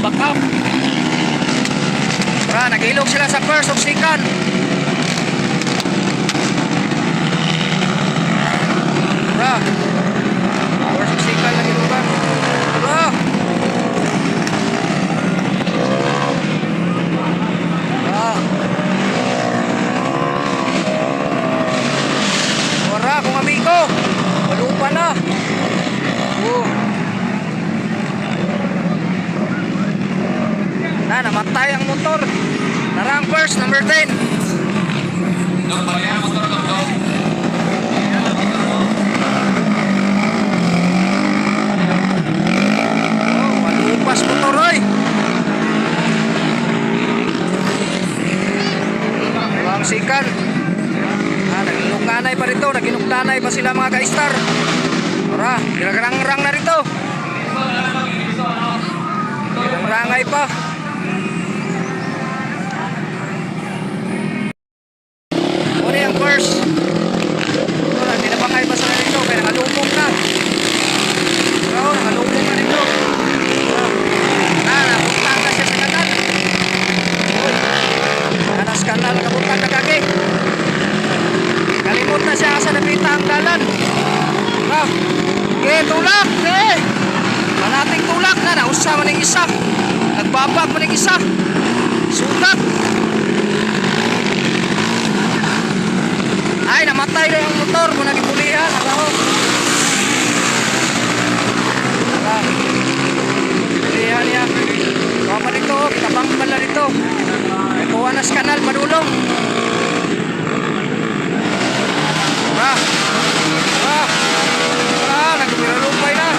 back up. Nag-ilog sila sa first of second. First of second nag-ilogan. Kung amigo, malupa na. Namatay ang motor. Narang first, number 10. Malupas motor oy. Ang sikan. Naginugdanay pa rito. Naginugdanay pa sila mga ka-star. Tara, ginagrang-rang na rito. Ginagrangay pa. Muna yung first. Tara, dinabangay pa sila rito. Kaya nakalumong na. Tara, nakalumong na rito. Napuntang na siya sa kanal. Nanas kanal, napuntang na kaki. Kalimut na siya sa napita ang dalan. Tulak! Manating tulak na. Nausa man yung isa. Nagbabag man yung isa. Sugat. Ay, namatay na yung motor. Kung nagipulihan. Pulihan niya. Kuha pa dito. Kitabang pala dito. Kuha na sa kanal. Padulong. Nagpiralumpay na.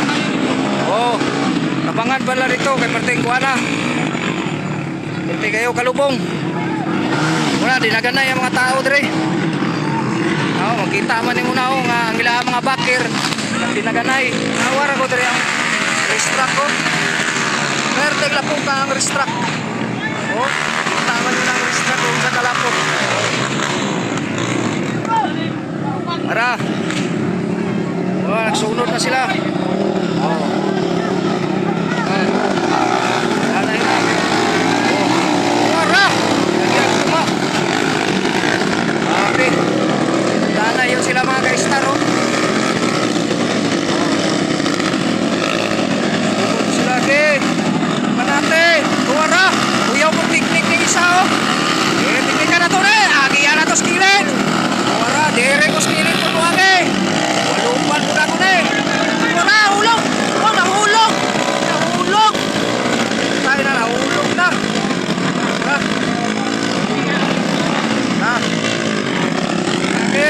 Tabangan pala rito kay parteng kuha na. Hindi kayo kalubong. Wala, dinaganay ang mga tao dire. Magkita man yung una nga ang ilang mga bakir. Dinaganay. Nawara ko dire ang restrack ko. Merteg lapong ka ang restrack. Kita man yun ang restrack ko sa kalapot. Tara. Nagsunod na sila. Nanay na. Tara. Nagyang kuma. Sabi. Nanay yung sila mga ka-star. Sunod sila. Manate. Tuwara. Uyaw mo piknik ng isa. Piknik ka na to rin. Agiyan na to skillet. Tuwara. Dere ko skillet po tuwag Walupan mo na ito na Wala, hulog! Nahulog! Nahulog! Tayo na, nahulog na!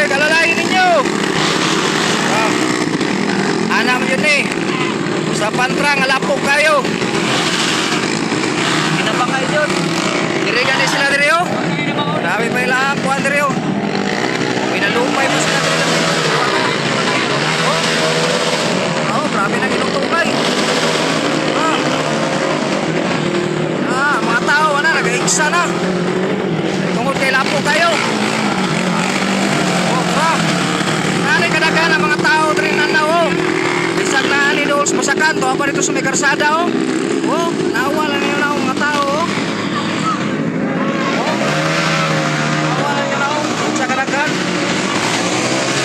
Kalalayin ninyo! Anak yun sa pantrang, alapog kayo! Kinabang kayo dyan! Dirigan din sila diri Dami pa ilang kuhan diri Pinalupay pa sila diri Grabe na ginutungkay. Mga tao nag-aigsa na. Tungkol kay lapo kayo. Nani kadagan ang mga tao rin nanaw. Isang nani doon sa masakan. Tuwa pa dito sa may karsada. Nawalan nyo na mga tao. Nawalan nyo na sa kadagan.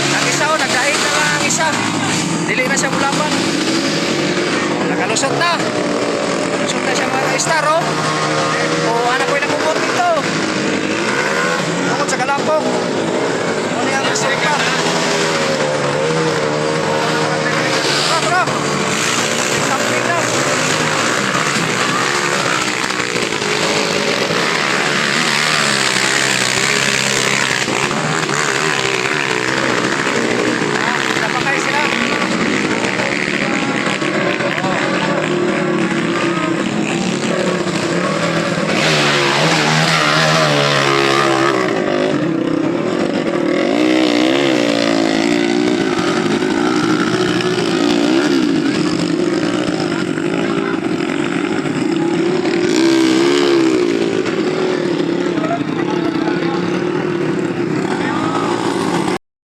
Nag-isa nagdaig na lang ang isa. Dili na siya mulapan. Nakalusot na. Nakalusot na siya mga ka-star anak ko yung nabubot dito. Tungkol sa kalapok. Ano yung resulta?